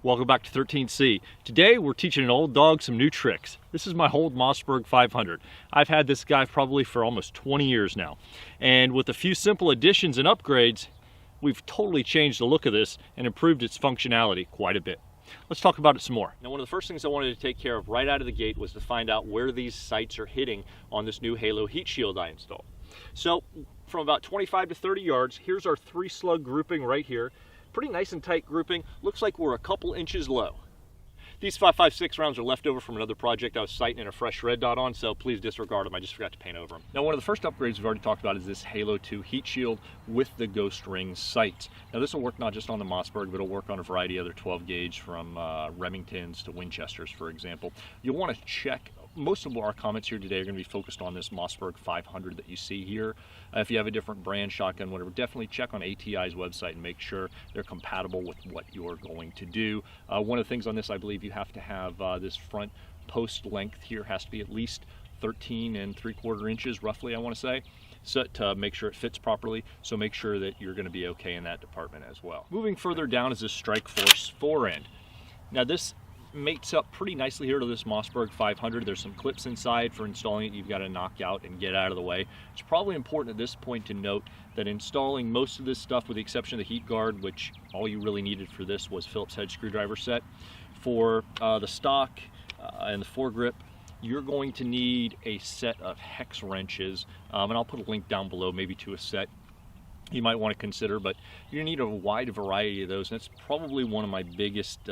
Welcome back to 13C. Today we're teaching an old dog some new tricks. This is my old Mossberg 500. I've had this guy probably for almost 20 years now. And with a few simple additions and upgrades, we've totally changed the look of this and improved its functionality quite a bit. Let's talk about it some more. Now, one of the first things I wanted to take care of right out of the gate was to find out where these sights are hitting on this new Halo heat shield I installed. So from about 25 to 30 yards, here's our 3-slug grouping right here. Pretty nice and tight grouping. Looks like we're a couple inches low. These 5.56 rounds are left over from another project I was sighting in a fresh red dot on, so please disregard them. I just forgot to paint over them. Now, one of the first upgrades we've already talked about is this Halo 2 heat shield with the Ghost Ring sights. Now, this will work not just on the Mossberg, but it'll work on a variety of other 12 gauge from Remingtons to Winchesters, for example. You'll want to check. Most of our comments here today are going to be focused on this Mossberg 500 that you see here. If you have a different brand, shotgun, whatever, definitely check on ATI's website and make sure they're compatible with what you're going to do. One of the things on this, I believe you have to have this front post length here has to be at least 13 3/4 inches, roughly, I want to say, so to make sure it fits properly. So make sure that you're going to be okay in that department as well. Moving further down is this Strikeforce Forend. Now, this mates up pretty nicely here to this Mossberg 500. There's some clips inside for installing it you've got to knock out and get out of the way. It's probably important at this point to note that installing most of this stuff, with the exception of the heat guard, which all you really needed for this was Phillips head screwdriver set, for the stock and the foregrip, you're going to need a set of hex wrenches, and I'll put a link down below maybe to a set you might want to consider, but you're going to need a wide variety of those. And that's probably one of my biggest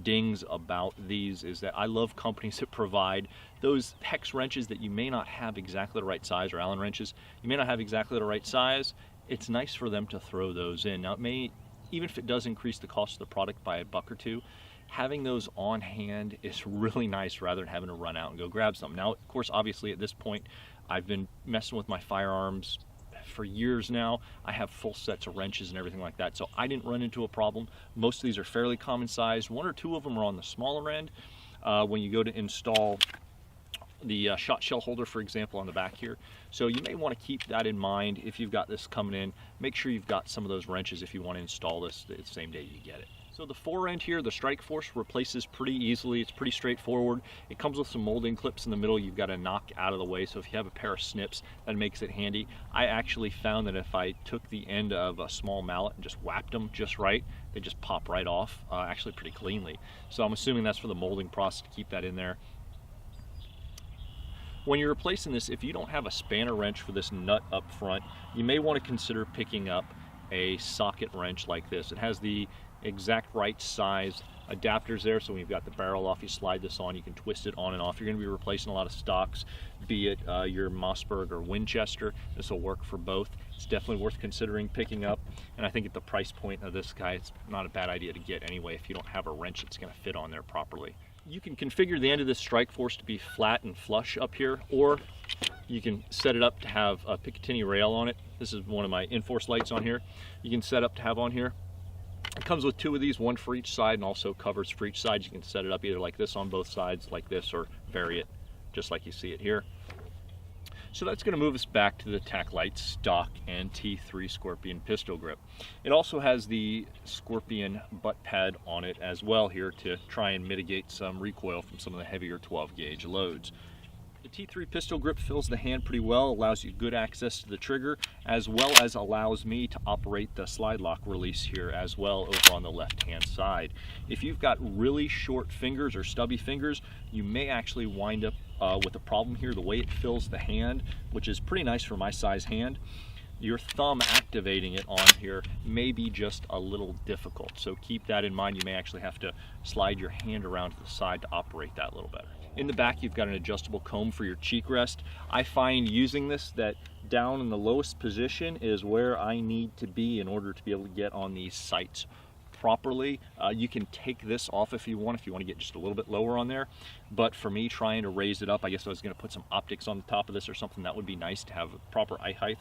dings about these, is that I love companies that provide those hex wrenches that you may not have exactly the right size, or Allen wrenches, you may not have exactly the right size. It's nice for them to throw those in. Now, it may, even if it does increase the cost of the product by $1 or $2, having those on hand is really nice rather than having to run out and go grab some. Now, of course, obviously at this point, I've been messing with my firearms for years now. I have full sets of wrenches and everything like that, so I didn't run into a problem. Most of these are fairly common size. 1 or 2 of them are on the smaller end. When you go to install the shot shell holder, for example, on the back here, so you may want to keep that in mind if you've got this coming in. Make sure you've got some of those wrenches if you want to install this the same day you get it. So the Forend here, the Strikeforce, replaces pretty easily. It's pretty straightforward. It comes with some molding clips in the middle you've got to knock out of the way, so if you have a pair of snips, that makes it handy. I actually found that if I took the end of a small mallet and just whacked them just right, they just pop right off, actually pretty cleanly. So I'm assuming that's for the molding process to keep that in there. When you're replacing this, if you don't have a spanner wrench for this nut up front, you may want to consider picking up a socket wrench like this. It has the exact right size adapters there, so when you've got the barrel off, you slide this on, you can twist it on and off. You're going to be replacing a lot of stocks, be it your Mossberg or Winchester. This will work for both. It's definitely worth considering picking up, and I think at the price point of this guy, it's not a bad idea to get anyway if you don't have a wrench that's going to fit on there properly. You can configure the end of this Strikeforce to be flat and flush up here, or you can set it up to have a Picatinny rail on it. This is one of my Enforce lights on here. You can set up to have on here. It comes with 2 of these, 1 for each side, and also covers for each side. You can set it up either like this on both sides, like this, or vary it just like you see it here. So that's going to move us back to the TacLite stock and T3 Scorpion pistol grip. It also has the Scorpion butt pad on it as well here to try and mitigate some recoil from some of the heavier 12 gauge loads. The T3 pistol grip fills the hand pretty well, allows you good access to the trigger, as well as allows me to operate the slide lock release here as well over on the left hand side. If you've got really short fingers or stubby fingers, you may actually wind up with a problem here. The way it fills the hand, which is pretty nice for my size hand, your thumb activating it on here may be just a little difficult. So keep that in mind. You may actually have to slide your hand around to the side to operate that a little better. In the back, you've got an adjustable comb for your cheek rest. I find using this that down in the lowest position is where I need to be in order to be able to get on these sights properly. You can take this off if you want to get just a little bit lower on there. But for me, trying to raise it up, I guess I was going to put some optics on the top of this or something. That would be nice to have a proper eye height.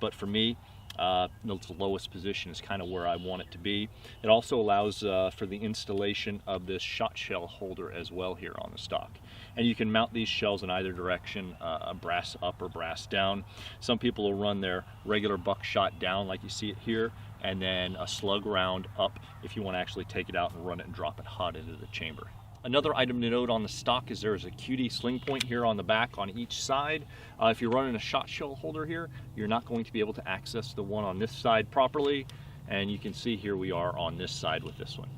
But for me, the lowest position is kind of where I want it to be. It also allows for the installation of this shot shell holder as well here on the stock. And you can mount these shells in either direction, brass up or brass down. Some people will run their regular buckshot down like you see it here, and then a slug round up if you want to actually take it out and run it and drop it hot into the chamber. Another item to note on the stock is there is a QD sling point here on the back on each side. If you're running a shot shell holder here, you're not going to be able to access the one on this side properly, and you can see here we are on this side with this one.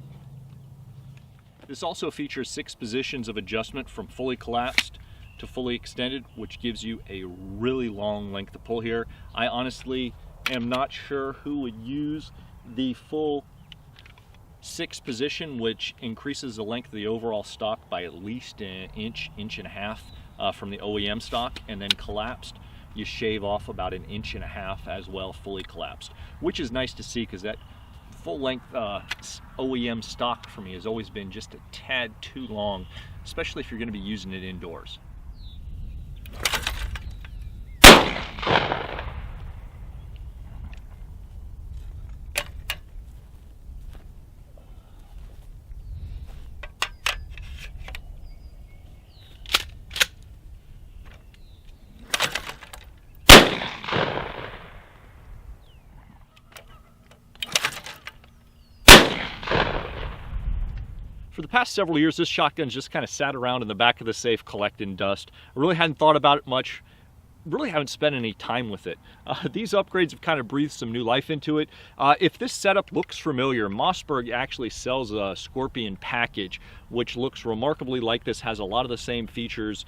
This also features 6 positions of adjustment from fully collapsed to fully extended, which gives you a really long length of pull here. I honestly am not sure who would use the full 6 position, which increases the length of the overall stock by at least an inch, inch and a half from the OEM stock, and then collapsed, you shave off about an inch and a half as well, fully collapsed, which is nice to see because that full length OEM stock for me has always been just a tad too long, especially if you're going to be using it indoors. For the past several years, this shotgun's just kind of sat around in the back of the safe collecting dust. I really hadn't thought about it much, really haven't spent any time with it. These upgrades have kind of breathed some new life into it. If this setup looks familiar, Mossberg actually sells a Scorpion package, which looks remarkably like this, has a lot of the same features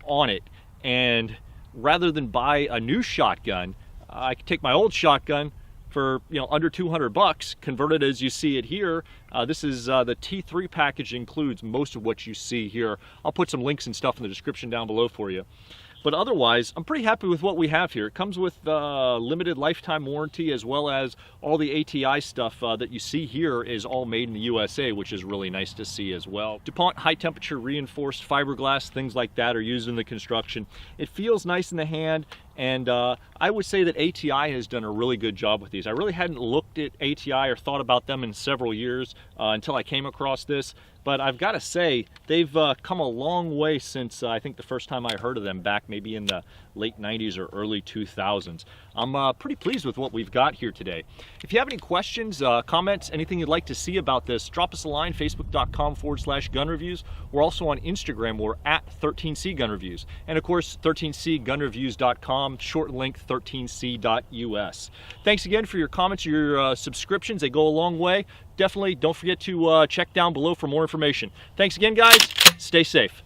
on it. And rather than buy a new shotgun, I could take my old shotgun for under 200 bucks, converted as you see it here. This is the T3 package, includes most of what you see here. I'll put some links and stuff in the description down below for you. But otherwise, I'm pretty happy with what we have here. It comes with limited lifetime warranty, as well as all the ATI stuff that you see here is all made in the USA, which is really nice to see as well. DuPont high temperature reinforced fiberglass, things like that are used in the construction. It feels nice in the hand, and I would say that ATI has done a really good job with these. I really hadn't looked at ATI or thought about them in several years until I came across this. But I've got to say, they've come a long way since I think the first time I heard of them back maybe in the late 90s or early 2000s. I'm pretty pleased with what we've got here today. If you have any questions, comments, anything you'd like to see about this, drop us a line, facebook.com/gunreviews. We're also on Instagram. We're at 13C Gun Reviews. And of course, 13cgunreviews.com, short link 13c.us. Thanks again for your comments, your subscriptions. They go a long way. Definitely don't forget to check down below for more information. Thanks again, guys. Stay safe.